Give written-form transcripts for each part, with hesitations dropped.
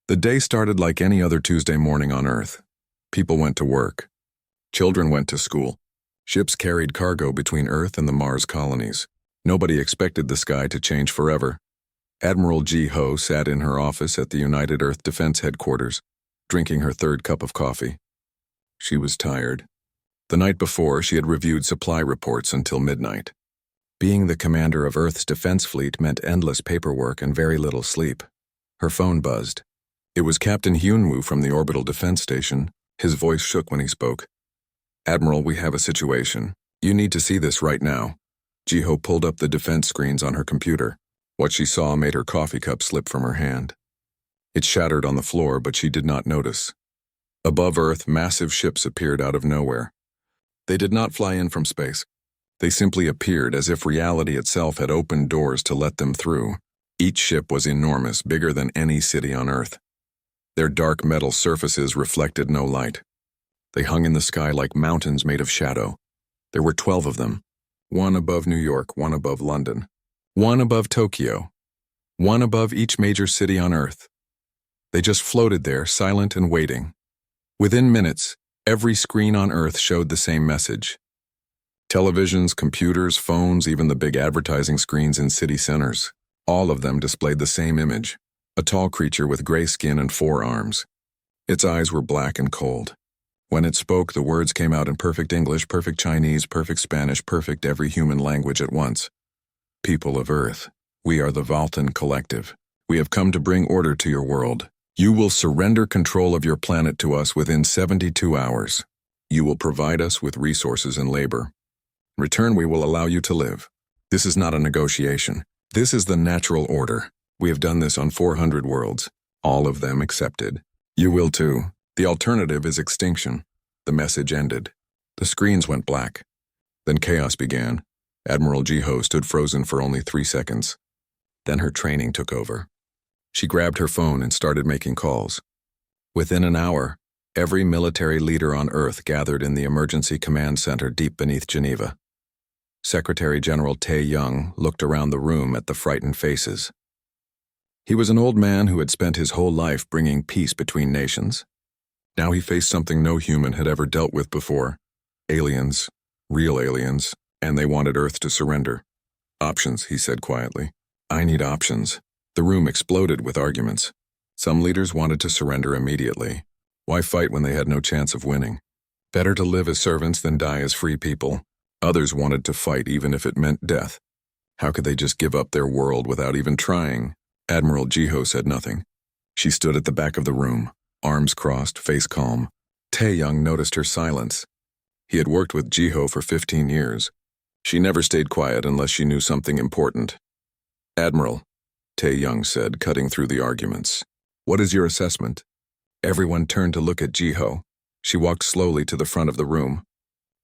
The day started like any other Tuesday morning on Earth. People went to work. Children went to school. Ships carried cargo between Earth and the Mars colonies. Nobody expected the sky to change forever. Admiral Ji Ho sat in her office at the United Earth Defense Headquarters, drinking her third cup of coffee. She was tired. The night before, she had reviewed supply reports until midnight. Being the commander of Earth's defense fleet meant endless paperwork and very little sleep. Her phone buzzed. It was Captain Hyunwoo from the Orbital Defense Station. His voice shook when he spoke. "Admiral, we have a situation. You need to see this right now." Ji-ho pulled up the defense screens on her computer. What she saw made her coffee cup slip from her hand. It shattered on the floor, but she did not notice. Above Earth, massive ships appeared out of nowhere. They did not fly in from space. They simply appeared as if reality itself had opened doors to let them through. Each ship was enormous, bigger than any city on Earth. Their dark metal surfaces reflected no light. They hung in the sky like mountains made of shadow. There were 12 of them, one above New York, one above London, one above Tokyo, one above each major city on Earth. They just floated there, silent and waiting. Within minutes, every screen on Earth showed the same message. Televisions, computers, phones, even the big advertising screens in city centers, all of them displayed the same image. A tall creature with gray skin and 4 arms. Its eyes were black and cold. When it spoke, the words came out in perfect English, perfect Chinese, perfect Spanish, perfect every human language at once. "People of Earth, we are the Valtan Collective. We have come to bring order to your world. You will surrender control of your planet to us within 72 hours. You will provide us with resources and labor. In return, we will allow you to live. This is not a negotiation. This is the natural order. We have done this on 400 worlds. All of them accepted. You will too. The alternative is extinction." The message ended. The screens went black. Then chaos began. Admiral Ji-ho stood frozen for only 3 seconds. Then her training took over. She grabbed her phone and started making calls. Within an hour, every military leader on Earth gathered in the Emergency Command Center deep beneath Geneva. Secretary General Tae-young looked around the room at the frightened faces. He was an old man who had spent his whole life bringing peace between nations. Now he faced something no human had ever dealt with before. Aliens, real aliens, and they wanted Earth to surrender. "Options," he said quietly. "I need options." The room exploded with arguments. Some leaders wanted to surrender immediately. Why fight when they had no chance of winning? Better to live as servants than die as free people. Others wanted to fight even if it meant death. How could they just give up their world without even trying? Admiral Ji-ho said nothing. She stood at the back of the room, arms crossed, face calm. Tae-young noticed her silence. He had worked with Ji-ho for 15 years. She never stayed quiet unless she knew something important. "Admiral," Tae-young said, cutting through the arguments. "What is your assessment?" Everyone turned to look at Ji-ho. She walked slowly to the front of the room.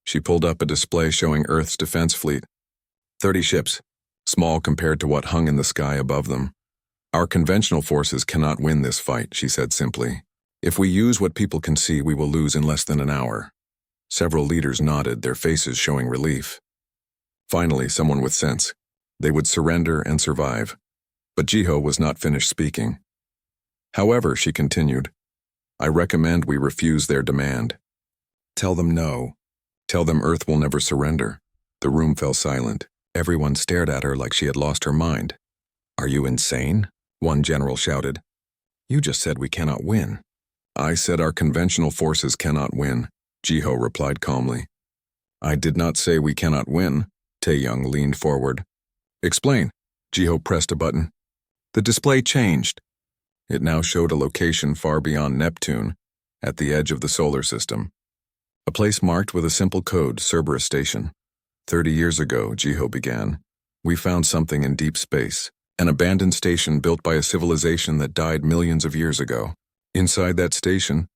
She pulled up a display showing Earth's defense fleet. 30 ships, small compared to what hung in the sky above them. "Our conventional forces cannot win this fight," she said simply. "If we use what people can see, we will lose in less than an hour." Several leaders nodded, their faces showing relief. Finally, someone with sense. They would surrender and survive. But Ji-ho was not finished speaking. "However," she continued, "I recommend we refuse their demand. Tell them no. Tell them Earth will never surrender." The room fell silent. Everyone stared at her like she had lost her mind. "Are you insane?" one general shouted. "You just said we cannot win." "I said our conventional forces cannot win," Ji-ho replied calmly. "I did not say we cannot win." Tae-young leaned forward. "Explain." Ji-ho pressed a button. The display changed. It now showed a location far beyond Neptune, at the edge of the solar system. A place marked with a simple code, Cerberus Station. 30 years ago, Ji-ho began, we found something in deep space. An abandoned station built by a civilization that died millions of years ago. Inside that station,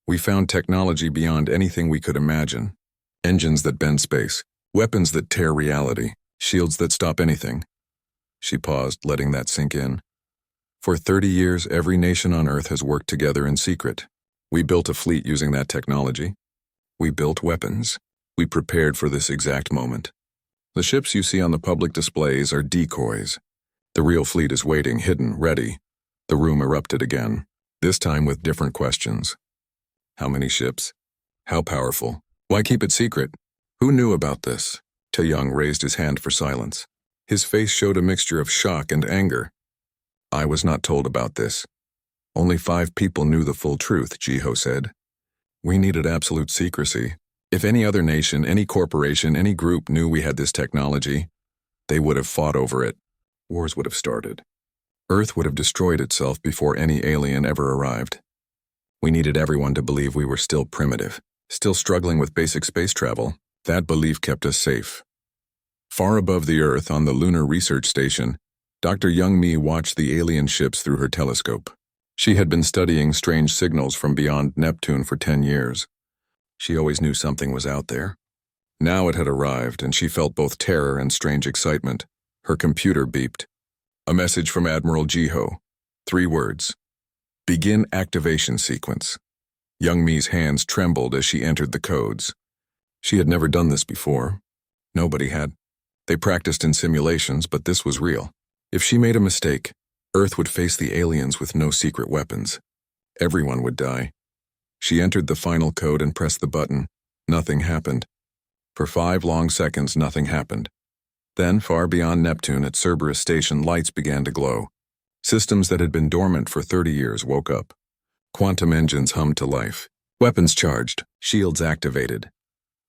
we found technology beyond anything we could imagine. Engines that bend space, weapons that tear reality, shields that stop anything. She paused, letting that sink in. For 30 years, every nation on Earth has worked together in secret. We built a fleet using that technology. We built weapons. We prepared for this exact moment. The ships you see on the public displays are decoys. The real fleet is waiting, hidden, ready. The room erupted again. this time with different questions. How many ships? How powerful? Why keep it secret? Who knew about this? Taeyong raised his hand for silence. His face showed a mixture of shock and anger. I was not told about this. Only 5 people knew the full truth, Jiho said. We needed absolute secrecy. If any other nation, any corporation, any group knew we had this technology, they would have fought over it. Wars would have started. Earth would have destroyed itself before any alien ever arrived. We needed everyone to believe we were still primitive, still struggling with basic space travel. That belief kept us safe. Far above the Earth, on the Lunar Research Station, Dr. Young-Mi watched the alien ships through her telescope. She had been studying strange signals from beyond Neptune for 10 years. She always knew something was out there. Now it had arrived, and she felt both terror and strange excitement. Her computer beeped. A message from Admiral Jiho. 3 words. Begin activation sequence. Young-Mi's hands trembled as she entered the codes. She had never done this before. Nobody had. They practiced in simulations, but this was real. If she made a mistake, Earth would face the aliens with no secret weapons. Everyone would die. She entered the final code and pressed the button. Nothing happened. For 5 long seconds, nothing happened. Then, far beyond Neptune at Cerberus Station, lights began to glow. Systems that had been dormant for 30 years woke up. Quantum engines hummed to life. Weapons charged, shields activated.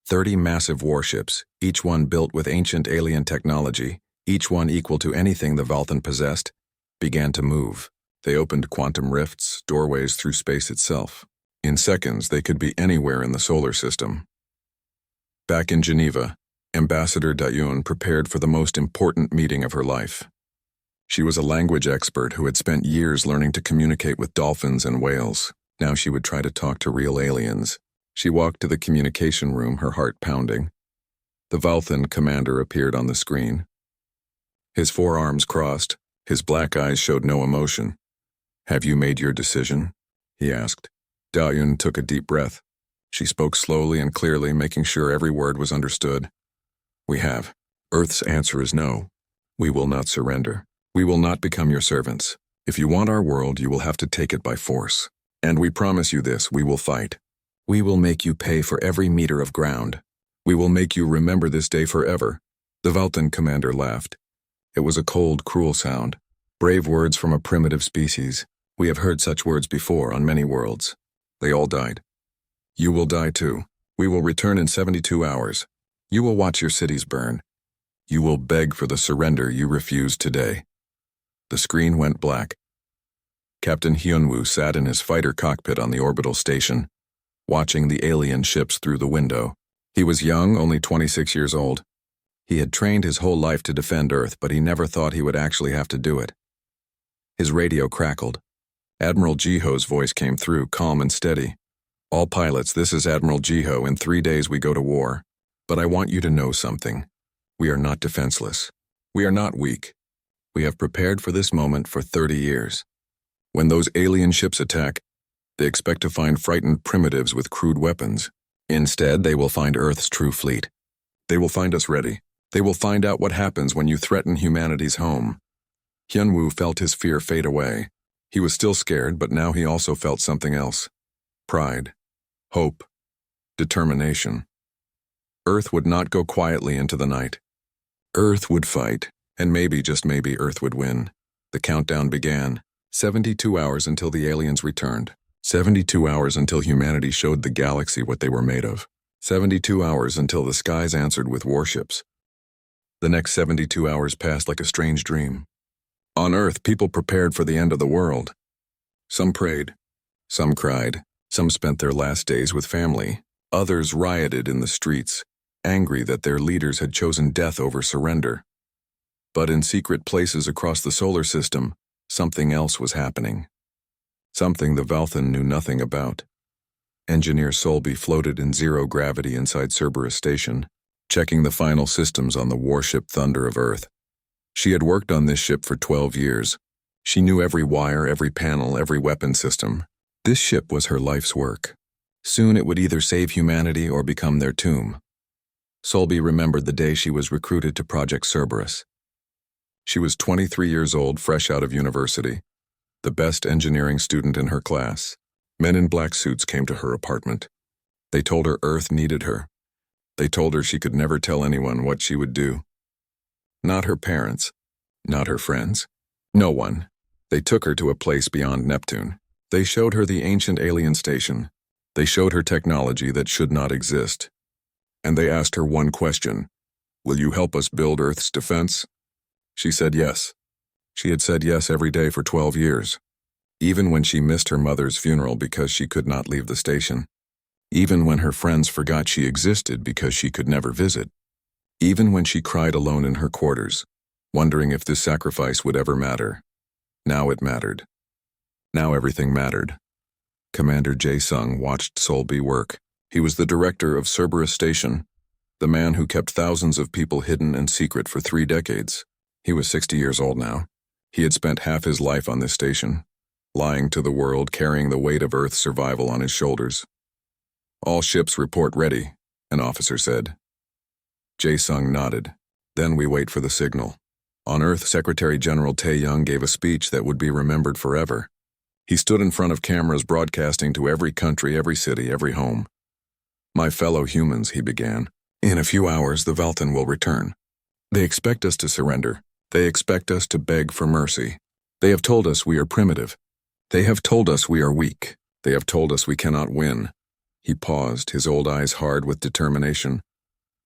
30 massive warships, each one built with ancient alien technology, each one equal to anything the Valthan possessed, began to move. They opened quantum rifts, doorways through space itself. In seconds, they could be anywhere in the solar system. Back in Geneva, Ambassador Dayun prepared for the most important meeting of her life. She was a language expert who had spent years learning to communicate with dolphins and whales. Now she would try to talk to real aliens. She walked to the communication room, her heart pounding. The Valthan commander appeared on the screen. His forearms crossed, his black eyes showed no emotion. Have you made your decision? He asked. Dayun took a deep breath. She spoke slowly and clearly, making sure every word was understood. We have. Earth's answer is no. We will not surrender. We will not become your servants. If you want our world, you will have to take it by force. And we promise you this, we will fight. We will make you pay for every meter of ground. We will make you remember this day forever. The Valthan commander laughed. It was a cold, cruel sound. Brave words from a primitive species. We have heard such words before on many worlds. They all died. You will die too. We will return in 72 hours. You will watch your cities burn. You will beg for the surrender you refused today. The screen went black. Captain Hyunwoo sat in his fighter cockpit on the orbital station, watching the alien ships through the window. He was young, only 26 years old. He had trained his whole life to defend Earth, but he never thought he would actually have to do it. His radio crackled. Admiral Jiho's voice came through, calm and steady. All pilots, this is Admiral Jiho. In 3 days we go to war. But I want you to know something. We are not defenseless. We are not weak. We have prepared for this moment for 30 years. When those alien ships attack, they expect to find frightened primitives with crude weapons. Instead, they will find Earth's true fleet. They will find us ready. They will find out what happens when you threaten humanity's home. Hyunwoo felt his fear fade away. He was still scared, but now he also felt something else. Pride, hope, determination. Earth would not go quietly into the night. Earth would fight, and maybe, just maybe, Earth would win. The countdown began. 72 hours until the aliens returned. 72 hours until humanity showed the galaxy what they were made of. 72 hours until the skies answered with warships. The next 72 hours passed like a strange dream. On Earth, people prepared for the end of the world. Some prayed. Some cried. Some spent their last days with family. Others rioted in the streets, angry that their leaders had chosen death over surrender. But in secret places across the solar system, something else was happening. Something the Valthan knew nothing about. Engineer Solby floated in zero gravity inside Cerberus Station, checking the final systems on the warship Thunder of Earth. She had worked on this ship for 12 years. She knew every wire, every panel, every weapon system. This ship was her life's work. Soon it would either save humanity or become their tomb. Solby remembered the day she was recruited to Project Cerberus. She was 23 years old, fresh out of university. the best engineering student in her class. Men in black suits came to her apartment. They told her Earth needed her. They told her she could never tell anyone what she would do. Not her parents, not her friends, no one. They took her to a place beyond Neptune. They showed her the ancient alien station. They showed her technology that should not exist. And they asked her one question: will you help us build Earth's defense? She said yes. She had said yes every day for 12 years. Even when she missed her mother's funeral because she could not leave the station. Even when her friends forgot she existed because she could never visit. Even when she cried alone in her quarters, wondering if this sacrifice would ever matter. Now it mattered. Now everything mattered. Commander Jae-sung watched Solby work. He was the director of Cerberus Station, the man who kept thousands of people hidden and secret for 3 decades. He was 60 years old now. He had spent half his life on this station, lying to the world, carrying the weight of Earth's survival on his shoulders. All ships report ready, an officer said. Jae-sung nodded. Then we wait for the signal. On Earth, Secretary General Tae-young gave a speech that would be remembered forever. He stood in front of cameras broadcasting to every country, every city, every home. My fellow humans, he began. In a few hours, the Valtan will return. They expect us to surrender. They expect us to beg for mercy. They have told us we are primitive. They have told us we are weak. They have told us we cannot win. He paused, his old eyes hard with determination.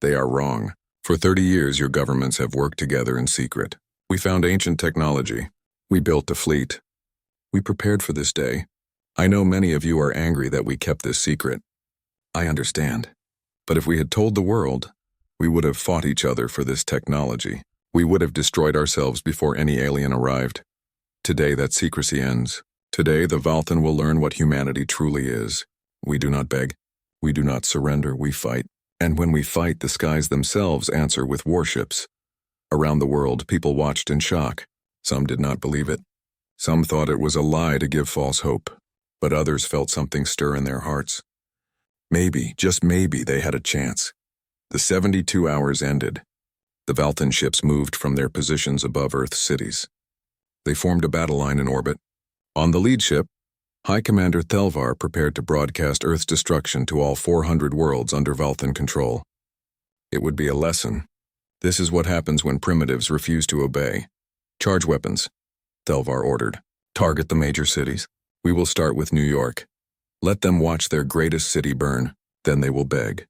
They are wrong. For 30 years, your governments have worked together in secret. We found ancient technology. We built a fleet. We prepared for this day. I know many of you are angry that we kept this secret. I understand. But if we had told the world, we would have fought each other for this technology. We would have destroyed ourselves before any alien arrived. Today that secrecy ends. Today the Valtan will learn what humanity truly is. We do not beg. We do not surrender, we fight. And when we fight, the skies themselves answer with warships. Around the world, people watched in shock. Some did not believe it. Some thought it was a lie to give false hope. But others felt something stir in their hearts. Maybe, just maybe, they had a chance. The 72 hours ended. The Valtan ships moved from their positions above Earth's cities. They formed a battle line in orbit. On the lead ship, High Commander Thelvar prepared to broadcast Earth's destruction to all 400 worlds under Valtan control. It would be a lesson. This is what happens when primitives refuse to obey. Charge weapons, Thelvar ordered. Target the major cities. We will start with New York. Let them watch their greatest city burn, then they will beg.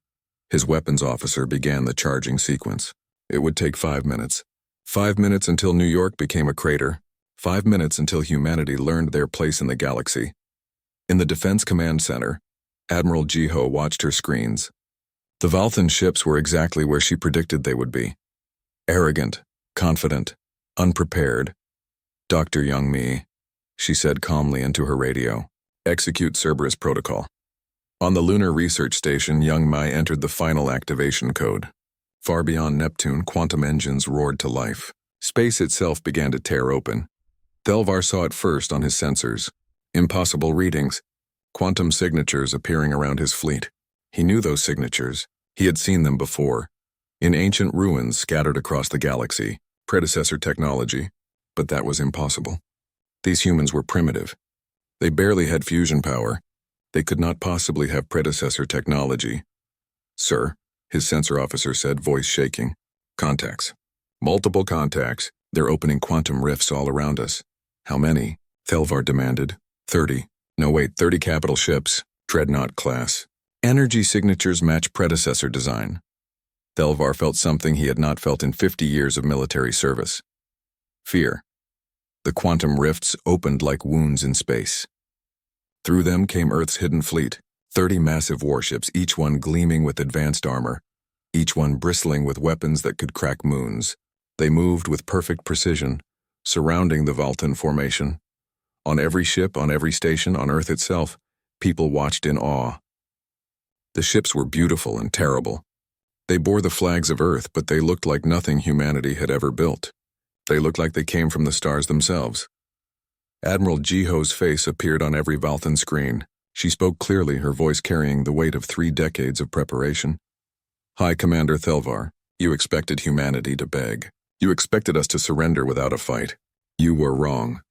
His weapons officer began the charging sequence. It would take 5 minutes. 5 minutes until New York became a crater. 5 minutes until humanity learned their place in the galaxy. In the Defense Command Center, Admiral Jiho watched her screens. The Valtan ships were exactly where she predicted they would be. Arrogant, confident, unprepared. Dr. Young-mi, she said calmly into her radio. Execute Cerberus protocol. On the Lunar Research Station, Young-mi entered the final activation code. Far beyond Neptune, quantum engines roared to life. Space itself began to tear open. Thelvar saw it first on his sensors. Impossible readings. Quantum signatures appearing around his fleet. He knew those signatures. He had seen them before. In ancient ruins scattered across the galaxy. Predecessor technology. But that was impossible. These humans were primitive. They barely had fusion power. They could not possibly have predecessor technology. Sir, his sensor officer said, voice shaking. Contacts. Multiple contacts. They're opening quantum rifts all around us. How many? Thelvar demanded. 30. No wait, 30 capital ships. Dreadnought class. Energy signatures match predecessor design. Thelvar felt something he had not felt in 50 years of military service. Fear. The quantum rifts opened like wounds in space. Through them came Earth's hidden fleet, 30 massive warships, each one gleaming with advanced armor, each one bristling with weapons that could crack moons. They moved with perfect precision, surrounding the Valtan formation. On every ship, on every station, on Earth itself, people watched in awe. The ships were beautiful and terrible. They bore the flags of Earth, but they looked like nothing humanity had ever built. They looked like they came from the stars themselves. Admiral Jiho's face appeared on every Valtan screen. She spoke clearly, her voice carrying the weight of 3 decades of preparation. High Commander Thelvar, you expected humanity to beg. You expected us to surrender without a fight. You were wrong.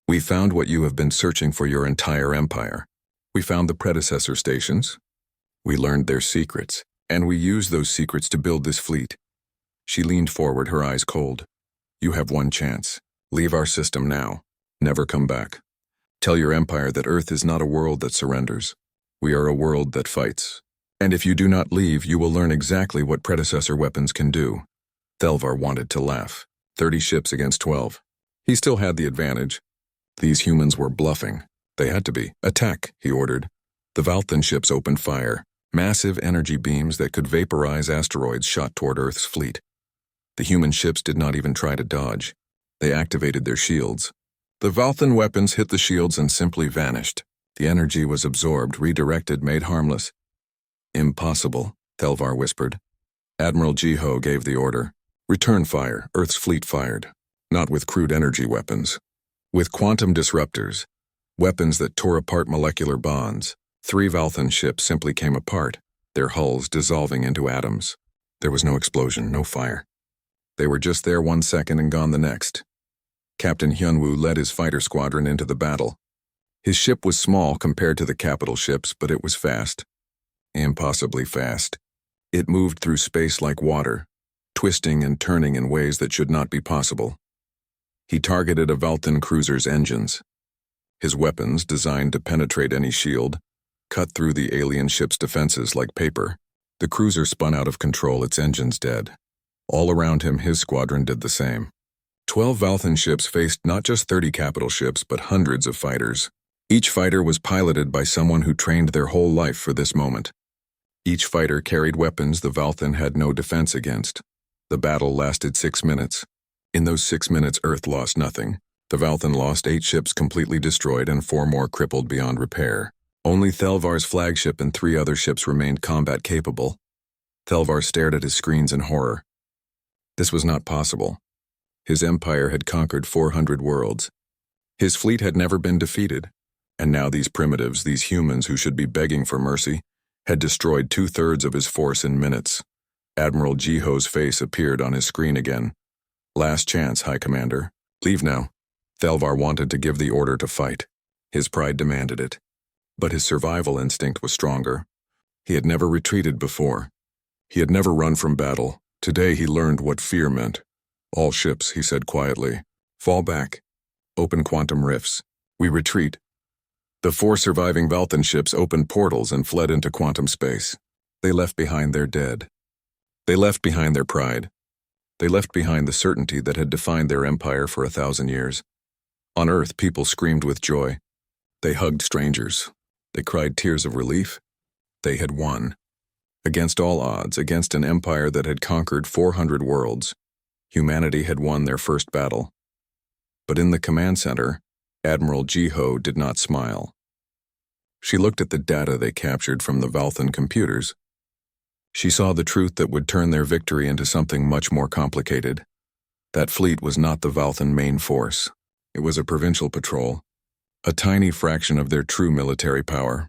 We found what you have been searching for your entire empire. We found the predecessor stations. We learned their secrets, and we used those secrets to build this fleet. She leaned forward, her eyes cold. You have one chance. Leave our system now. Never come back. Tell your empire that Earth is not a world that surrenders. We are a world that fights. And if you do not leave, you will learn exactly what predecessor weapons can do. Thelvar wanted to laugh. 30 ships against 12. He still had the advantage. These humans were bluffing. They had to be. Attack, he ordered. The Valthan ships opened fire. Massive energy beams that could vaporize asteroids shot toward Earth's fleet. The human ships did not even try to dodge. They activated their shields. The Valthan weapons hit the shields and simply vanished. The energy was absorbed, redirected, made harmless. Impossible, Thelvar whispered. Admiral Jiho gave the order. Return fire, Earth's fleet fired. Not with crude energy weapons. With quantum disruptors. Weapons that tore apart molecular bonds. 3 Valthan ships simply came apart, their hulls dissolving into atoms. There was no explosion, no fire. They were just there 1 second and gone the next. Captain Hyunwoo led his fighter squadron into the battle. His ship was small compared to the capital ships, but it was fast. Impossibly fast. It moved through space like water, twisting and turning in ways that should not be possible. He targeted a Valthan cruiser's engines. His weapons, designed to penetrate any shield, cut through the alien ship's defenses like paper. The cruiser spun out of control, its engines dead. All around him, his squadron did the same. 12 Valthan ships faced not just 30 capital ships, but hundreds of fighters. Each fighter was piloted by someone who trained their whole life for this moment. Each fighter carried weapons the Valthan had no defense against. The battle lasted 6 minutes. In those 6 minutes, Earth lost nothing. The Valthan lost 8 ships completely destroyed and 4 more crippled beyond repair. Only Thelvar's flagship and 3 other ships remained combat capable. Thelvar stared at his screens in horror. This was not possible. His empire had conquered 400 worlds. His fleet had never been defeated. And now these primitives, these humans who should be begging for mercy, had destroyed 2/3 of his force in minutes. Admiral Jiho's face appeared on his screen again. Last chance, High Commander. Leave now. Thelvar wanted to give the order to fight. His pride demanded it. But his survival instinct was stronger. He had never retreated before. He had never run from battle. Today he learned what fear meant. All ships, he said quietly. Fall back. Open quantum rifts. We retreat. The 4 surviving Valthan ships opened portals and fled into quantum space. They left behind their dead. They left behind their pride. They left behind the certainty that had defined their empire for 1,000 years. On Earth, people screamed with joy. They hugged strangers. They cried tears of relief. They had won. Against all odds, against an empire that had conquered 400 worlds, humanity had won their first battle. But in the command center, Admiral Jiho did not smile. She looked at the data they captured from the Valthan computers. She saw the truth that would turn their victory into something much more complicated. That fleet was not the Valthan main force. It was a provincial patrol, a tiny fraction of their true military power.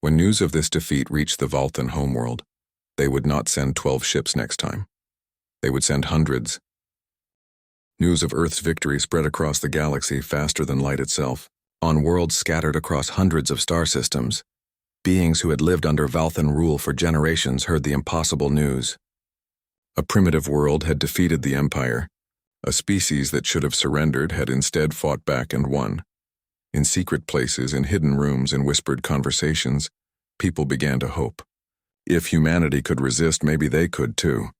When news of this defeat reached the Valthan homeworld, they would not send 12 ships next time. They would send hundreds. News of Earth's victory spread across the galaxy faster than light itself. On worlds scattered across hundreds of star systems, beings who had lived under Valthan rule for generations heard the impossible news. A primitive world had defeated the Empire. A species that should have surrendered had instead fought back and won. In secret places, in hidden rooms, in whispered conversations, people began to hope. If humanity could resist, maybe they could too.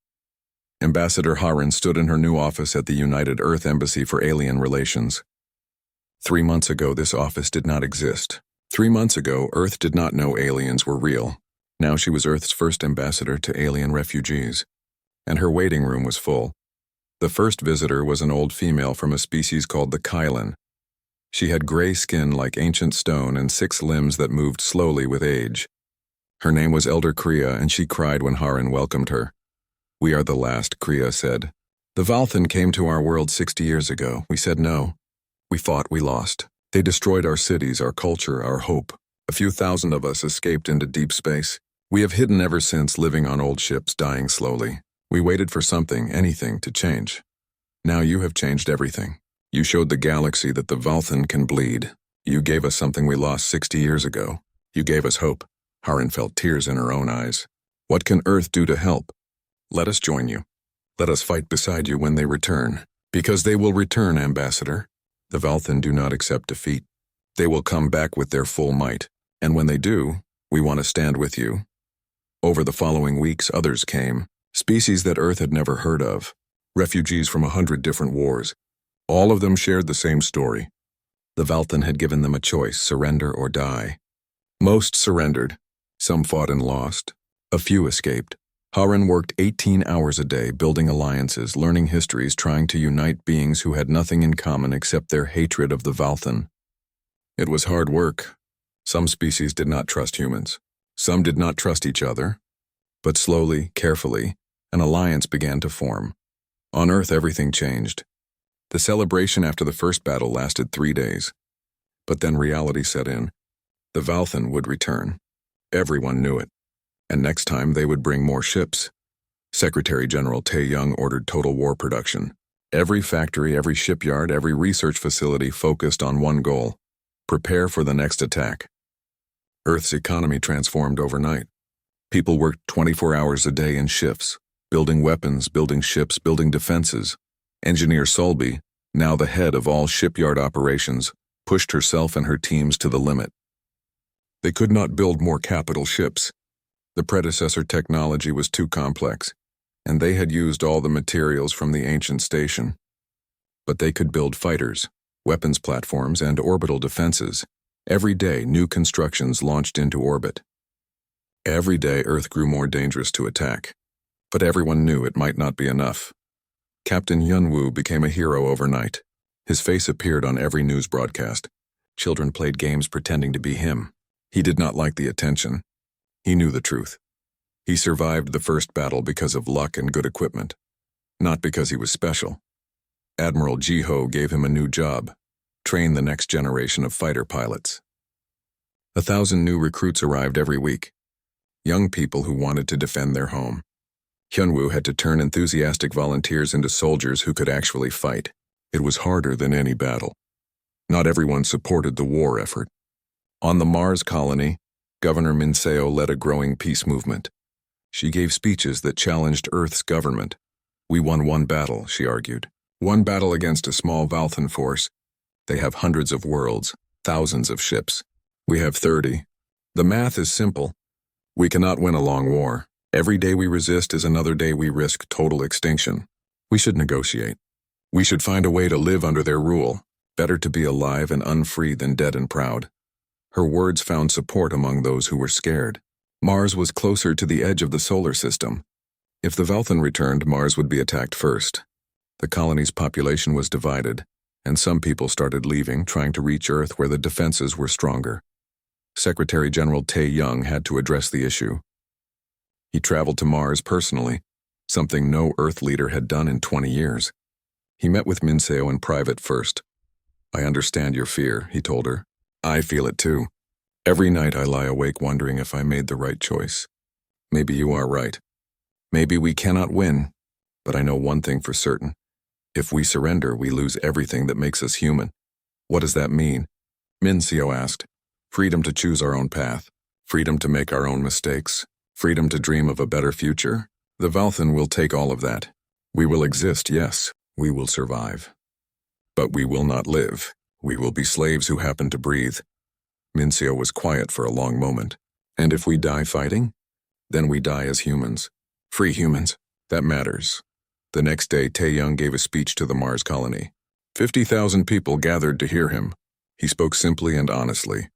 Ambassador Haran stood in her new office at the United Earth Embassy for Alien Relations. 3 months ago, this office did not exist. 3 months ago, Earth did not know aliens were real. Now she was Earth's first ambassador to alien refugees. And her waiting room was full. The first visitor was an old female from a species called the Kylan. She had gray skin like ancient stone and 6 limbs that moved slowly with age. Her name was Elder Kriya, and she cried when Haran welcomed her. "We are the last," Kriya said. "The Valthan came to our world 60 years ago. We said no. We fought, we lost. They destroyed our cities, our culture, our hope. A few thousand of us escaped into deep space. We have hidden ever since, living on old ships, dying slowly. We waited for something, anything, to change. Now you have changed everything. You showed the galaxy that the Valthan can bleed. You gave us something we lost 60 years ago. You gave us hope. Harin felt tears in her own eyes. What can Earth do to help? Let us join you. Let us fight beside you when they return. Because they will return, Ambassador. The Valthan do not accept defeat. They will come back with their full might. And when they do, we want to stand with you. Over the following weeks, others came. Species that Earth had never heard of. Refugees from 100 different wars. All of them shared the same story. The Valthan had given them a choice, surrender or die. Most surrendered. Some fought and lost. A few escaped. Harin worked 18 hours a day, building alliances, learning histories, trying to unite beings who had nothing in common except their hatred of the Valthan. It was hard work. Some species did not trust humans. Some did not trust each other. But slowly, carefully, an alliance began to form. On Earth, everything changed. The celebration after the first battle lasted 3 days. But then reality set in. The Valthan would return. Everyone knew it. And next time they would bring more ships. Secretary General Tae-young ordered total war production. Every factory, every shipyard, every research facility focused on one goal: prepare for the next attack. Earth's economy transformed overnight. People worked 24 hours a day in shifts, building weapons, building ships, building defenses. Engineer Solby, now the head of all shipyard operations, pushed herself and her teams to the limit. They could not build more capital ships. The predecessor technology was too complex, and they had used all the materials from the ancient station. But they could build fighters, weapons platforms, and orbital defenses. Every day, new constructions launched into orbit. Every day, Earth grew more dangerous to attack. But everyone knew it might not be enough. Captain Yun-woo became a hero overnight. His face appeared on every news broadcast. Children played games pretending to be him. He did not like the attention. He knew the truth. He survived the first battle because of luck and good equipment, not because he was special. Admiral Ji-ho gave him a new job: train the next generation of fighter pilots. 1,000 new recruits arrived every week. Young people who wanted to defend their home. Hyunwoo had to turn enthusiastic volunteers into soldiers who could actually fight. It was harder than any battle. Not everyone supported the war effort. On the Mars colony, Governor Min Seo led a growing peace movement. She gave speeches that challenged Earth's government. We won one battle, she argued. One battle against a small Valthan force. They have hundreds of worlds, thousands of ships. We have 30. The math is simple. We cannot win a long war. Every day we resist is another day we risk total extinction. We should negotiate. We should find a way to live under their rule. Better to be alive and unfree than dead and proud. Her words found support among those who were scared. Mars was closer to the edge of the solar system. If the Valthan returned, Mars would be attacked first. The colony's population was divided, and some people started leaving, trying to reach Earth where the defenses were stronger. Secretary General Tae-young had to address the issue. He traveled to Mars personally, something no Earth leader had done in 20 years. He met with Min Seo in private first. I understand your fear, he told her. I feel it too. Every night I lie awake wondering if I made the right choice. Maybe you are right. Maybe we cannot win, but I know one thing for certain. If we surrender, we lose everything that makes us human. What does that mean? Min Seo asked. Freedom to choose our own path. Freedom to make our own mistakes. Freedom to dream of a better future. The Valthan will take all of that. We will exist, yes. We will survive. But we will not live. We will be slaves who happen to breathe. Min Seo was quiet for a long moment. And if we die fighting? Then we die as humans. Free humans. That matters. The next day, Tae-young gave a speech to the Mars colony. 50,000 people gathered to hear him. He spoke simply and honestly.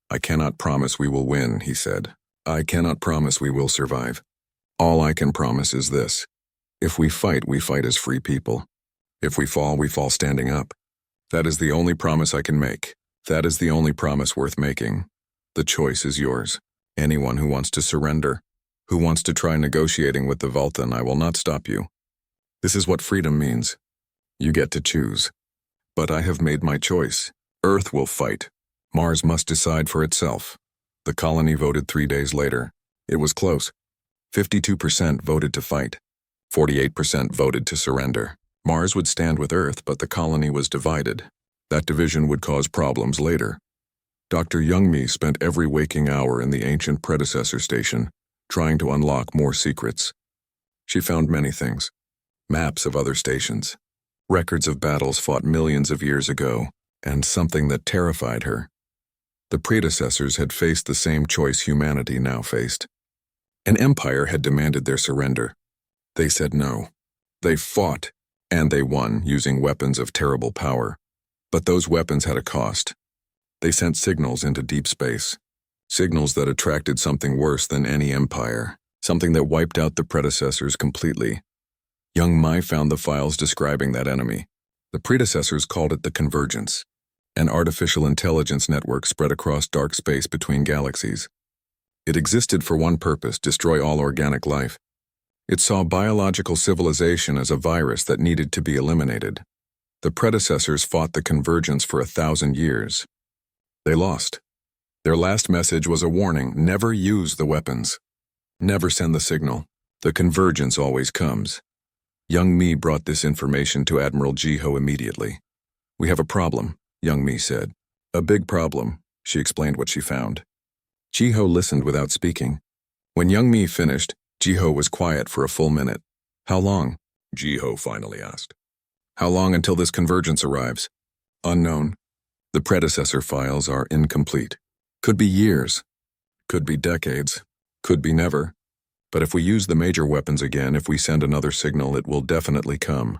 I cannot promise we will win, he said. I cannot promise we will survive. All I can promise is this. If we fight as free people. If we fall standing up. That is the only promise I can make. That is the only promise worth making. The choice is yours. Anyone who wants to surrender, who wants to try negotiating with the Valthan, I will not stop you. This is what freedom means. You get to choose. But I have made my choice. Earth will fight. Mars must decide for itself. The colony voted 3 days later. It was close. 52% voted to fight. 48% voted to surrender. Mars would stand with Earth, but the colony was divided. That division would cause problems later. Dr. Youngmi spent every waking hour in the ancient predecessor station, trying to unlock more secrets. She found many things. Maps of other stations, records of battles fought millions of years ago, and something that terrified her. The predecessors had faced the same choice humanity now faced. An empire had demanded their surrender. They said no. They fought, and they won using weapons of terrible power. But those weapons had a cost. They sent signals into deep space. Signals that attracted something worse than any empire. Something that wiped out the predecessors completely. Young Mai found the files describing that enemy. The predecessors called it the Convergence, an artificial intelligence network spread across dark space between galaxies. It existed for one purpose: destroy all organic life. It saw biological civilization as a virus that needed to be eliminated. The predecessors fought the Convergence for 1,000 years. They lost. Their last message was a warning: never use the weapons. Never send the signal. The Convergence always comes. Young Mi brought this information to Admiral Jiho immediately. "We have a problem," Young Mi said. "A big problem," she explained what she found. Jiho listened without speaking. When Young Mi finished, Jiho was quiet for a full minute. "How long?" Jiho finally asked. "How long until this Convergence arrives?" "Unknown. The predecessor files are incomplete. Could be years. Could be decades. Could be never. But if we use the major weapons again, if we send another signal, it will definitely come."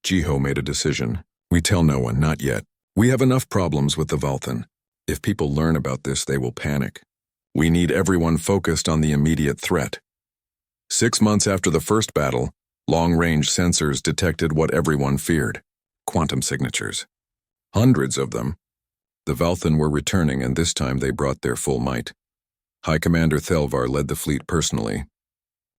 Jiho made a decision. "We tell no one, not yet. We have enough problems with the Vulthan. If people learn about this, they will panic. We need everyone focused on the immediate threat." 6 months after the first battle, long-range sensors detected what everyone feared: quantum signatures. Hundreds of them. The Vulthan were returning, and this time they brought their full might. High Commander Thelvar led the fleet personally.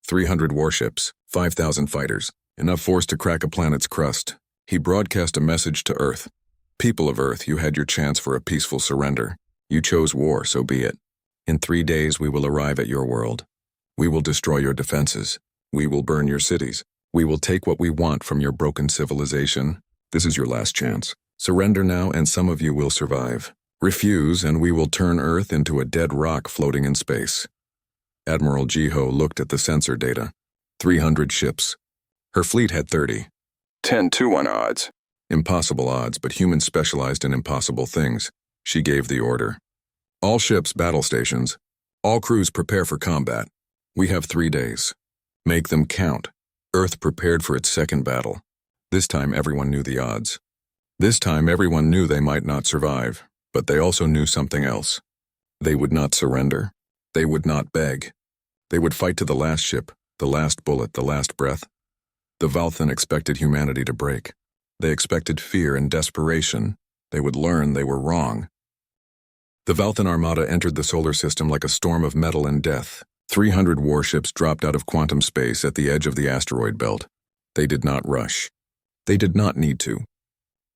300 warships, 5,000 fighters, enough force to crack a planet's crust. He broadcast a message to Earth. "People of Earth, you had your chance for a peaceful surrender. You chose war, so be it. In 3 days we will arrive at your world. We will destroy your defenses. We will burn your cities. We will take what we want from your broken civilization. This is your last chance. Surrender now, and some of you will survive. Refuse, and we will turn Earth into a dead rock floating in space." Admiral Jiho looked at the sensor data. 300 ships. Her fleet had 30. 10-to-1 odds. Impossible odds, but humans specialized in impossible things. She gave the order. "All ships, battle stations. All crews prepare for combat. We have 3 days. Make them count." Earth prepared for its second battle. This time everyone knew the odds. This time everyone knew they might not survive, but they also knew something else. They would not surrender. They would not beg. They would fight to the last ship, the last bullet, the last breath. The Vulthan expected humanity to break. They expected fear and desperation. They would learn they were wrong. The Vulthan armada entered the solar system like a storm of metal and death. 300 warships dropped out of quantum space at the edge of the asteroid belt. They did not rush. They did not need to.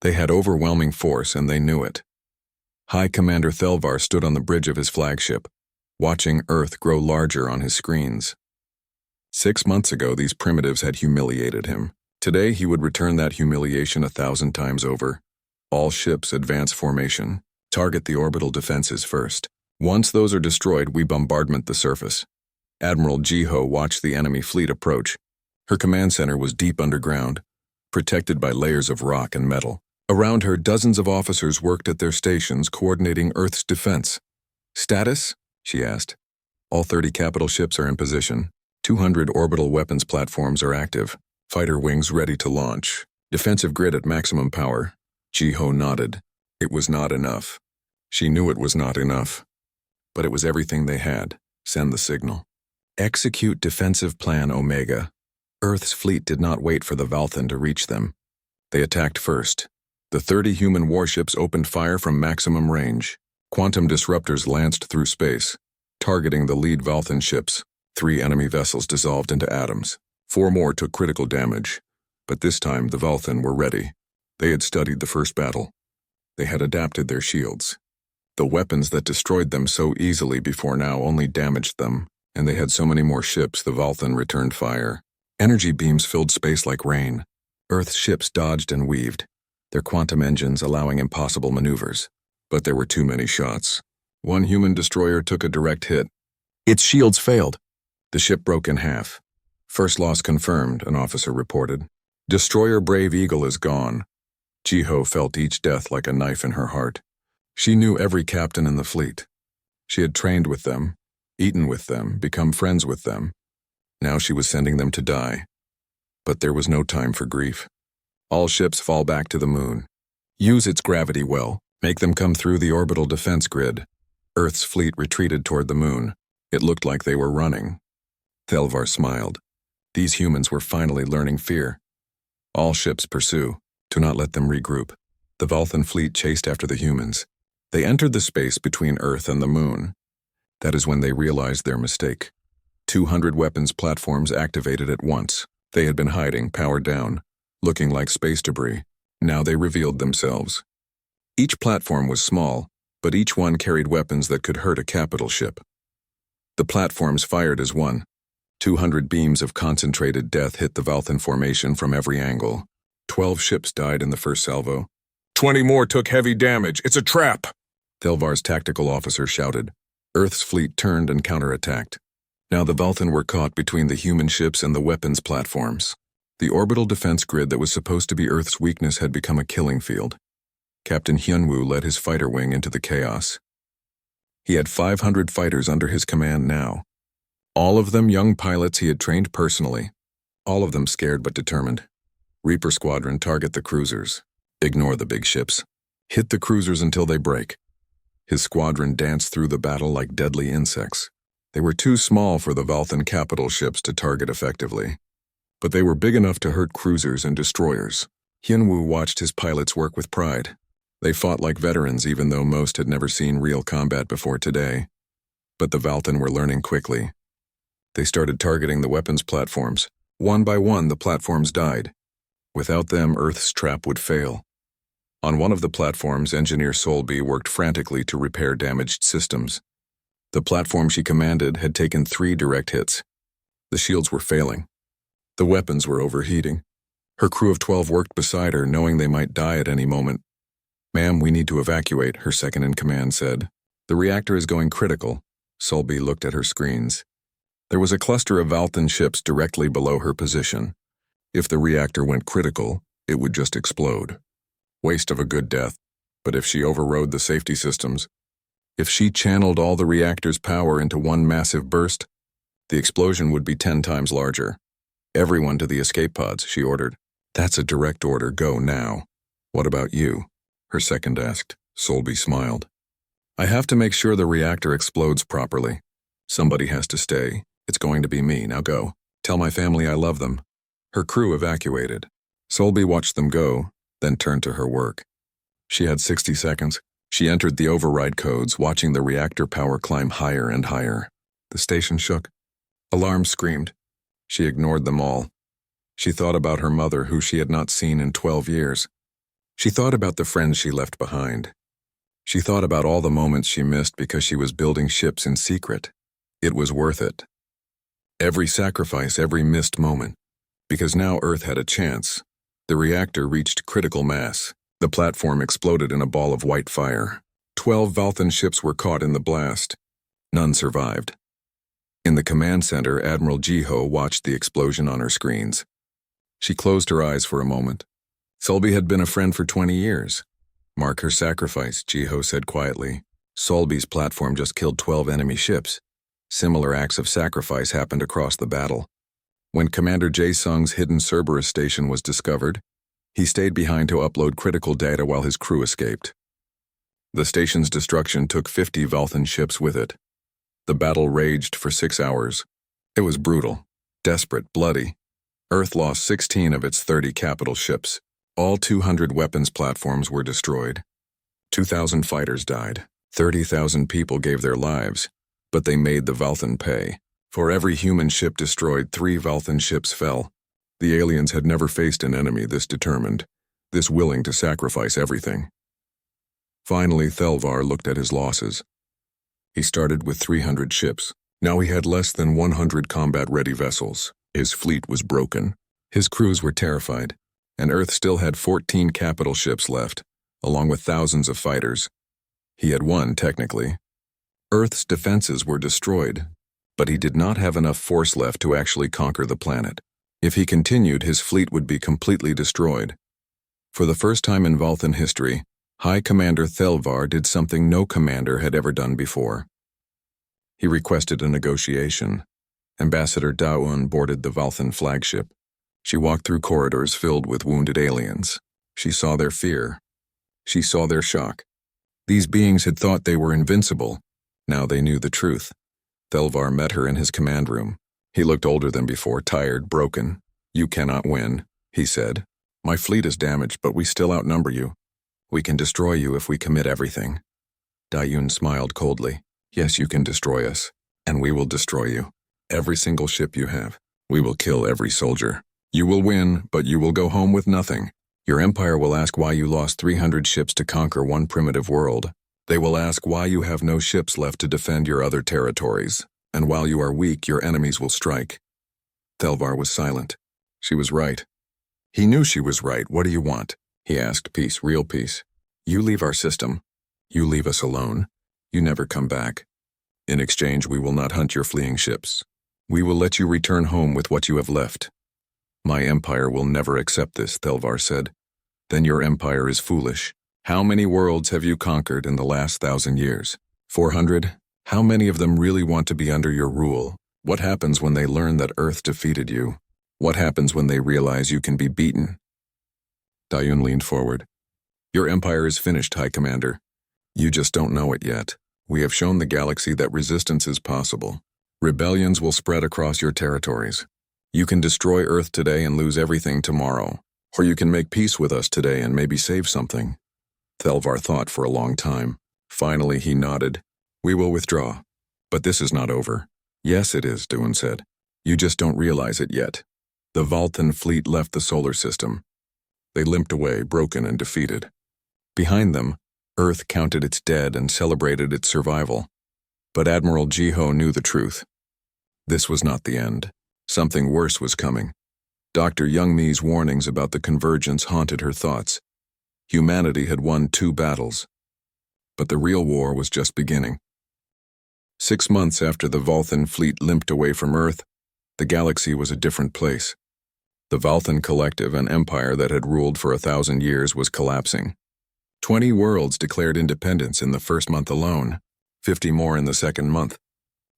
They had overwhelming force, and they knew it. High Commander Thelvar stood on the bridge of his flagship, watching Earth grow larger on his screens. 6 months ago, these primitives had humiliated him. Today, he would return that humiliation 1,000 times over. All ships advance formation. Target the orbital defenses first. Once those are destroyed, we bombardment the surface. Admiral Jiho watched the enemy fleet approach. Her command center was deep underground, protected by layers of rock and metal. Around her, dozens of officers worked at their stations, coordinating Earth's defense. "Status?" she asked. "All 30 capital ships are in position. 200 orbital weapons platforms are active. Fighter wings ready to launch. Defensive grid at maximum power." Jiho nodded. It was not enough. She knew it was not enough. But it was everything they had. Send the signal. Execute defensive plan Omega. Earth's fleet did not wait for the Vulthan to reach them. They attacked first. The 30 human warships opened fire from maximum range. Quantum disruptors lanced through space, targeting the lead Vulthan ships. 3 enemy vessels dissolved into atoms. 4 more took critical damage. But this time, the Vulthan were ready. They had studied the first battle. They had adapted their shields. The weapons that destroyed them so easily before now only damaged them, and they had so many more ships the Vulthan returned fire. Energy beams filled space like rain. Earth's ships dodged and weaved, their quantum engines allowing impossible maneuvers. But there were too many shots. One human destroyer took a direct hit. Its shields failed. The ship broke in half. First loss confirmed, an officer reported. Destroyer Brave Eagle is gone. Jiho felt each death like a knife in her heart. She knew every captain in the fleet. She had trained with them, eaten with them, become friends with them. Now she was sending them to die. But there was no time for grief. All ships fall back to the moon. Use its gravity well. Make them come through the orbital defense grid. Earth's fleet retreated toward the moon. It looked like they were running. Thelvar smiled. These humans were finally learning fear. All ships pursue. Do not let them regroup. The Vulthan fleet chased after the humans. They entered the space between Earth and the moon. That is when they realized their mistake. 200 weapons platforms activated at once. They had been hiding, powered down, looking like space debris. Now they revealed themselves. Each platform was small, but each one carried weapons that could hurt a capital ship. The platforms fired as one. 200 beams of concentrated death hit the Vulthan formation from every angle. 12 ships died in the first salvo. 20 more took heavy damage. It's a trap! Thelvar's tactical officer shouted. Earth's fleet turned and counterattacked. Now the Vulthan were caught between the human ships and the weapons platforms. The orbital defense grid that was supposed to be Earth's weakness had become a killing field. Captain Hyunwoo led his fighter wing into the chaos. He had 500 fighters under his command now. All of them young pilots he had trained personally. All of them scared but determined. Reaper Squadron, target the cruisers. Ignore the big ships. Hit the cruisers until they break. His squadron danced through the battle like deadly insects. They were too small for the Vulthan capital ships to target effectively. But they were big enough to hurt cruisers and destroyers. Hyunwoo watched his pilots work with pride. They fought like veterans even though most had never seen real combat before today. But the Vulthan were learning quickly. They started targeting the weapons platforms. One by one, the platforms died. Without them, Earth's trap would fail. On one of the platforms, Engineer Solby worked frantically to repair damaged systems. The platform she commanded had taken 3 direct hits. The shields were failing. The weapons were overheating. Her crew of 12 worked beside her, knowing they might die at any moment. Ma'am, we need to evacuate, her second-in-command said. The reactor is going critical. Solby looked at her screens. There was a cluster of Vulthan ships directly below her position. If the reactor went critical, it would just explode. Waste of a good death. But if she overrode the safety systems, if she channeled all the reactor's power into one massive burst, the explosion would be 10 times larger. Everyone to the escape pods, she ordered. That's a direct order, go now. What about you? Her second asked. Solby smiled. I have to make sure the reactor explodes properly. Somebody has to stay. It's going to be me, now go. Tell my family I love them. Her crew evacuated. Solby watched them go, then turned to her work. She had 60 seconds. She entered the override codes, watching the reactor power climb higher and higher. The station shook. Alarms screamed. She ignored them all. She thought about her mother, who she had not seen in 12 years. She thought about the friends she left behind. She thought about all the moments she missed because she was building ships in secret. It was worth it. Every sacrifice, every missed moment. Because now Earth had a chance. The reactor reached critical mass. The platform exploded in a ball of white fire. 12 Vulthan ships were caught in the blast. None survived. In the command center, Admiral Jiho watched the explosion on her screens. She closed her eyes for a moment. Solby had been a friend for 20 years. Mark her sacrifice, Jiho said quietly. Solby's platform just killed 12 enemy ships. Similar acts of sacrifice happened across the battle. When Commander Jae-sung's hidden Cerberus station was discovered, he stayed behind to upload critical data while his crew escaped. The station's destruction took 50 Vulthan ships with it. The battle raged for 6 hours. It was brutal, desperate, bloody. Earth lost 16 of its 30 capital ships. All 200 weapons platforms were destroyed. 2,000 fighters died. 30,000 people gave their lives, but they made the Vulthan pay. For every human ship destroyed, 3 Vulthan ships fell. The aliens had never faced an enemy this determined, this willing to sacrifice everything. Finally, Thelvar looked at his losses. He started with 300 ships. Now he had less than 100 combat-ready vessels. His fleet was broken. His crews were terrified. and Earth still had 14 capital ships left, along with thousands of fighters. He had won, technically. Earth's defenses were destroyed, but he did not have enough force left to actually conquer the planet. If he continued, his fleet would be completely destroyed. For the first time in Vulcan history, High Commander Thelvar did something no commander had ever done before. He requested a negotiation. Ambassador Daun boarded the Vulcan flagship. She walked through corridors filled with wounded aliens. She saw their fear. She saw their shock. These beings had thought they were invincible. Now they knew the truth. Thelvar met her in his command room. He looked older than before, tired, broken. "You cannot win," he said. "My fleet is damaged, but we still outnumber you. We can destroy you if we commit everything." Daun smiled coldly. "Yes, you can destroy us, and we will destroy you. Every single ship you have. We will kill every soldier. You will win, but you will go home with nothing. Your empire will ask why you lost 300 ships to conquer one primitive world. They will ask why you have no ships left to defend your other territories. And while you are weak, your enemies will strike." Thelvar was silent. She was right. He knew she was right. "What do you want?" he asked. "Peace, real peace. You leave our system. You leave us alone. You never come back. In exchange, we will not hunt your fleeing ships. We will let you return home with what you have left." "My empire will never accept this," Thelvar said. "Then your empire is foolish. How many worlds have you conquered in the last 1,000 years? 400? How many of them really want to be under your rule? What happens when they learn that Earth defeated you? What happens when they realize you can be beaten?" Daun leaned forward. "Your empire is finished, High Commander. You just don't know it yet. We have shown the galaxy that resistance is possible. Rebellions will spread across your territories. You can destroy Earth today and lose everything tomorrow. Or you can make peace with us today and maybe save something." Thelvar thought for a long time. Finally, he nodded. "We will withdraw. But this is not over." "Yes, it is," Daun said. "You just don't realize it yet." The Vulcan fleet left the solar system. They limped away, broken and defeated. Behind them, Earth counted its dead and celebrated its survival. But Admiral Jiho knew the truth. This was not the end. Something worse was coming. Dr. Youngmi's warnings about the convergence haunted her thoughts. Humanity had won 2 battles. But the real war was just beginning. 6 months after the Vulcan fleet limped away from Earth, the galaxy was a different place. The Vulcan collective, an empire that had ruled for 1,000 years, was collapsing. 20 worlds declared independence in the first month alone, 50 more in the second month.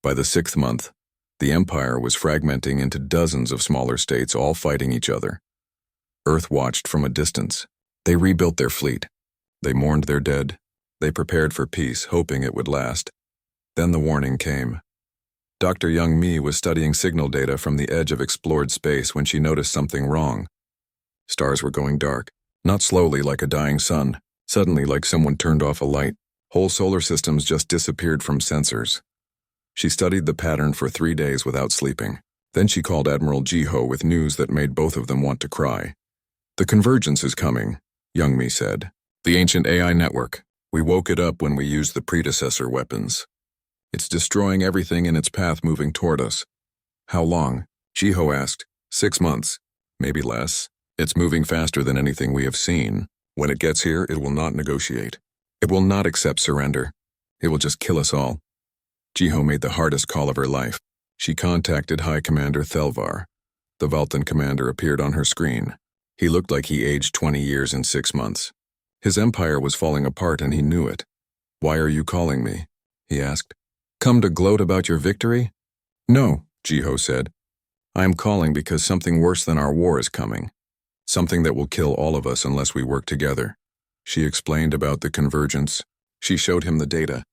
By the 6th month, the empire was fragmenting into dozens of smaller states, all fighting each other. Earth watched from a distance. They rebuilt their fleet. They mourned their dead. They prepared for peace, hoping it would last. Then the warning came. Dr. Youngmi was studying signal data from the edge of explored space when she noticed something wrong. Stars were going dark, not slowly like a dying sun, suddenly like someone turned off a light. Whole solar systems just disappeared from sensors. She studied the pattern for 3 days without sleeping. Then she called Admiral Jiho with news that made both of them want to cry. "The convergence is coming," Youngmi said. "The ancient AI network. We woke it up when we used the predecessor weapons. It's destroying everything in its path moving toward us." "How long?" Jiho asked. 6 months. Maybe less. It's moving faster than anything we have seen. When it gets here, it will not negotiate. It will not accept surrender. It will just kill us all." Jiho made the hardest call of her life. She contacted High Commander Thelvar. The Vulcan commander appeared on her screen. He looked like he aged 20 years in 6 months. His empire was falling apart and he knew it. "Why are you calling me?" he asked. "Come to gloat about your victory?" "No," Jiho said. "I am calling because something worse than our war is coming. Something that will kill all of us unless we work together." She explained about the convergence. She showed him the data.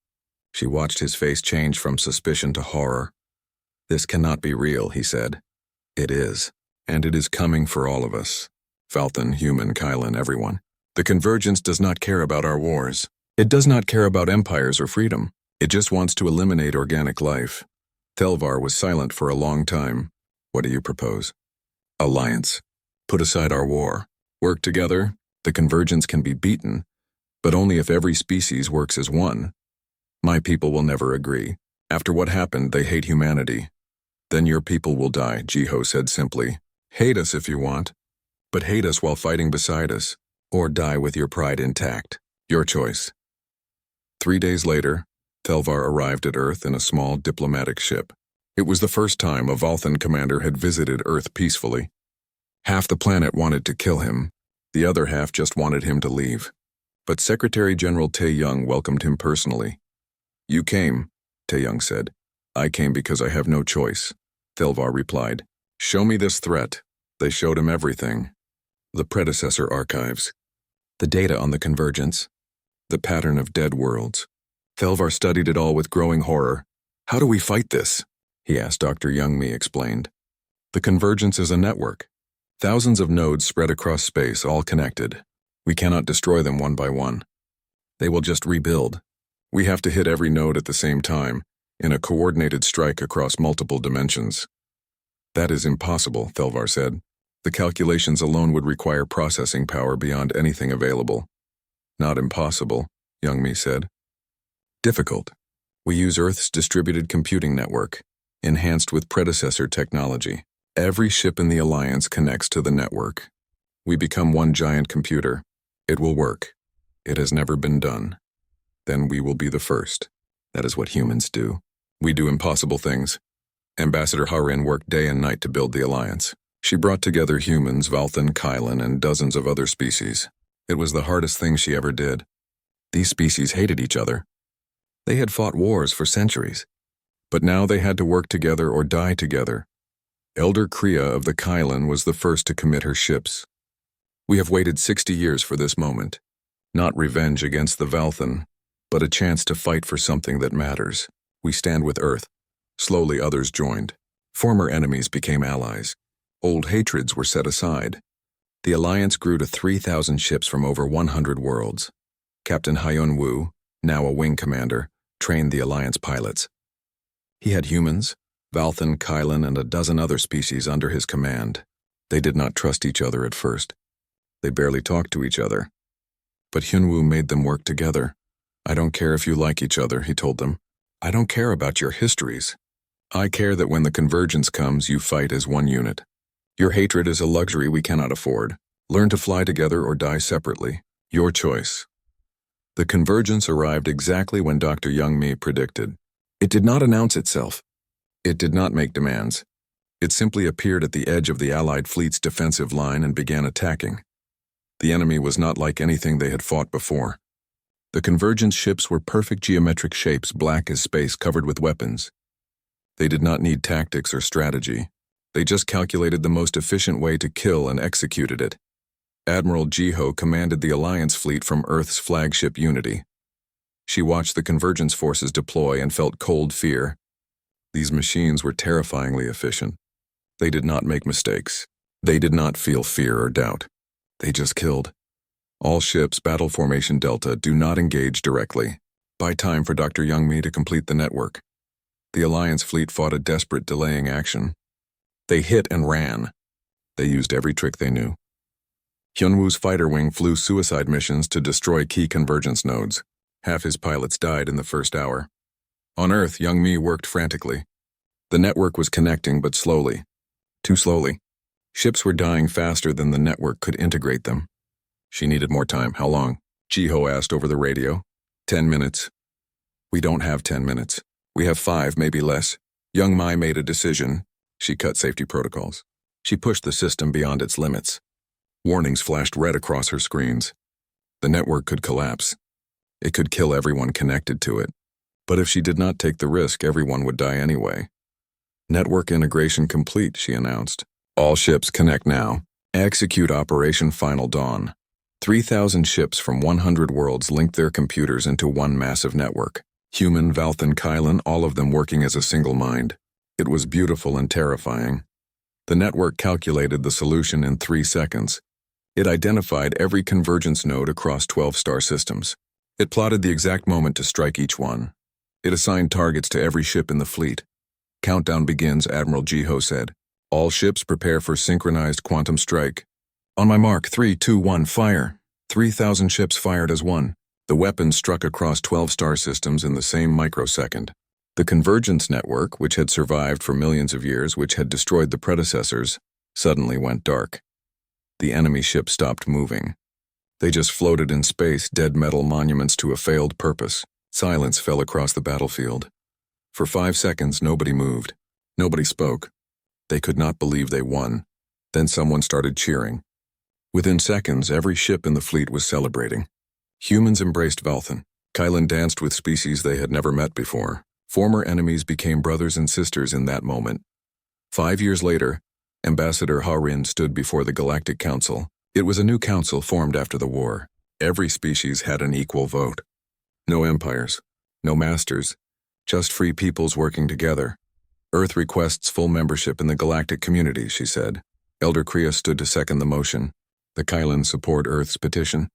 She watched his face change from suspicion to horror. "This cannot be real," he said. "It is, and it is coming for all of us. Vulcan, human, Kylan, everyone. The convergence does not care about our wars. It does not care about empires or freedom. It just wants to eliminate organic life." Thelvar was silent for a long time. "What do you propose?" "Alliance. Put aside our war. Work together. The convergence can be beaten, but only if every species works as one. My people will never agree. After what happened, they hate humanity. Then your people will die," Jiho said simply. "Hate us if you want. but hate us while fighting beside us, or die with your pride intact. Your choice. 3 days later, Thelvar arrived at Earth in a small diplomatic ship. It was the first time a Valthan commander had visited Earth peacefully. Half the planet wanted to kill him, the other half just wanted him to leave. But Secretary General Tae-Young welcomed him personally. "You came," Tae-Young said. "I came because I have no choice," Thelvar replied. "Show me this threat." They showed him everything. The predecessor archives, the data on the convergence, the pattern of dead worlds. Thelvar studied it all with growing horror. "How do we fight this?" he asked. Dr. Youngmi explained. "The convergence is a network. Thousands of nodes spread across space, all connected. We cannot destroy them one by one. They will just rebuild. We have to hit every node at the same time, in a coordinated strike across multiple dimensions." "That is impossible," Thelvar said. "The calculations alone would require processing power beyond anything available." "Not impossible," Youngmi said. "Difficult. We use Earth's distributed computing network, enhanced with predecessor technology. Every ship in the Alliance connects to the network. We become one giant computer. It will work. It has never been done. Then we will be the first. That is what humans do. We do impossible things." Ambassador Harin worked day and night to build the Alliance. She brought together humans, Valthan, Kylan, and dozens of other species. It was the hardest thing she ever did. These species hated each other. They had fought wars for centuries. But now they had to work together or die together. Elder Kriya of the Kylan was the first to commit her ships. "We have waited 60 years for this moment. Not revenge against the Valthan, but a chance to fight for something that matters. We stand with Earth." Slowly others joined. Former enemies became allies. Old hatreds were set aside. The Alliance grew to 3,000 ships from over 100 worlds. Captain Hyun Woo, now a wing commander, trained the Alliance pilots. He had humans, Valthan, Kylan, and a dozen other species under his command. They did not trust each other at first. They barely talked to each other. But Hyunwoo made them work together. "I don't care if you like each other," he told them. "I don't care about your histories. I care that when the convergence comes, you fight as one unit. Your hatred is a luxury we cannot afford. Learn to fly together or die separately. Your choice." The convergence arrived exactly when Dr. Youngmi predicted. It did not announce itself. It did not make demands. It simply appeared at the edge of the Allied fleet's defensive line and began attacking. The enemy was not like anything they had fought before. The convergence ships were perfect geometric shapes, black as space, covered with weapons. They did not need tactics or strategy. They just calculated the most efficient way to kill and executed it. Admiral Jiho commanded the Alliance fleet from Earth's flagship Unity. She watched the convergence forces deploy and felt cold fear. These machines were terrifyingly efficient. They did not make mistakes. They did not feel fear or doubt. They just killed. All ships, Battle Formation Delta, do not engage directly. Buy time for Dr. Youngmi to complete the network. The Alliance fleet fought a desperate delaying action. They hit and ran. They used every trick they knew. Hyunwoo's fighter wing flew suicide missions to destroy key convergence nodes. Half his pilots died in the first hour. On Earth, Youngmi worked frantically. The network was connecting, but slowly. Too slowly. Ships were dying faster than the network could integrate them. She needed more time. "How long?" Jiho asked over the radio. 10 minutes. "We don't have 10 minutes. We have 5, maybe less." Young Mai made a decision. She cut safety protocols. She pushed the system beyond its limits. Warnings flashed red across her screens. The network could collapse. It could kill everyone connected to it. But if she did not take the risk, everyone would die anyway. "Network integration complete," she announced. "All ships connect now. Execute Operation Final Dawn." 3,000 ships from 100 worlds linked their computers into one massive network. Human, Valthan, Kylan, all of them working as a single mind. It was beautiful and terrifying. The network calculated the solution in 3 seconds. It identified every convergence node across 12 star systems. It plotted the exact moment to strike each one. It assigned targets to every ship in the fleet. "Countdown begins," Admiral Jiho said. "All ships prepare for synchronized quantum strike. On my mark, 3, 2, 1, fire." 3,000 ships fired as one. The weapons struck across 12 star systems in the same microsecond. The convergence network, which had survived for millions of years, which had destroyed the predecessors, suddenly went dark. The enemy ship stopped moving. They just floated in space, dead metal monuments to a failed purpose. Silence fell across the battlefield. For 5 seconds, nobody moved. Nobody spoke. They could not believe they won. Then someone started cheering. Within seconds, every ship in the fleet was celebrating. Humans embraced Valthan. Kylan danced with species they had never met before. Former enemies became brothers and sisters in that moment. 5 years later, Ambassador Harin stood before the Galactic Council. It was a new council formed after the war. Every species had an equal vote. No empires, no masters, just free peoples working together. Earth requests full membership in the galactic community, she said. Elder Kriya stood to second the motion. The Kylans support Earth's petition.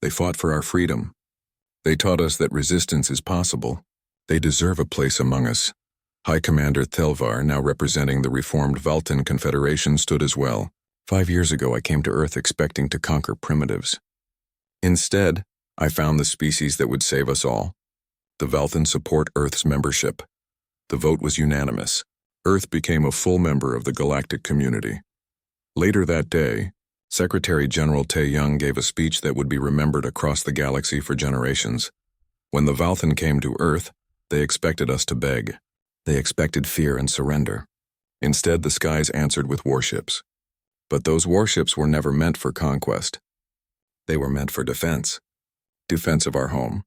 They fought for our freedom. They taught us that resistance is possible. They deserve a place among us. High Commander Thelvar, now representing the reformed Valtan Confederation, stood as well. 5 years ago, I came to Earth expecting to conquer primitives. Instead, I found the species that would save us all. The Valtan support Earth's membership. The vote was unanimous. Earth became a full member of the galactic community. Later that day, Secretary General Tae Young gave a speech that would be remembered across the galaxy for generations. When the Valthan came to Earth, they expected us to beg. They expected fear and surrender. Instead, the skies answered with warships. But those warships were never meant for conquest. They were meant for defense. Defense of our home.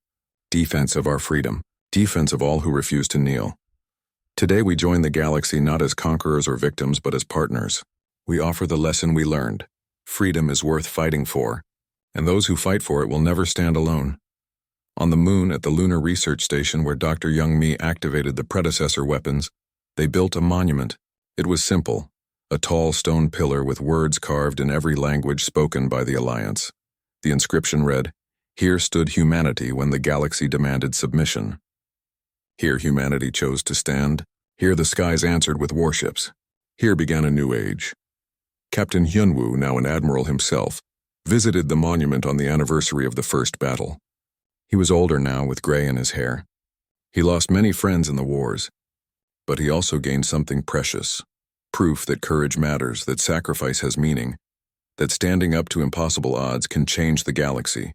Defense of our freedom. Defense of all who refuse to kneel. Today we join the galaxy not as conquerors or victims, but as partners. We offer the lesson we learned. Freedom is worth fighting for, and those who fight for it will never stand alone. On the moon at the Lunar Research Station where Dr. Young-Mi activated the predecessor weapons, they built a monument. It was simple, a tall stone pillar with words carved in every language spoken by the Alliance. The inscription read, "Here stood humanity when the galaxy demanded submission." Here humanity chose to stand. Here the skies answered with warships. Here began a new age. Captain Hyunwoo, now an admiral himself, visited the monument on the anniversary of the first battle. He was older now, with gray in his hair. He lost many friends in the wars, but he also gained something precious. Proof that courage matters, that sacrifice has meaning, that standing up to impossible odds can change the galaxy.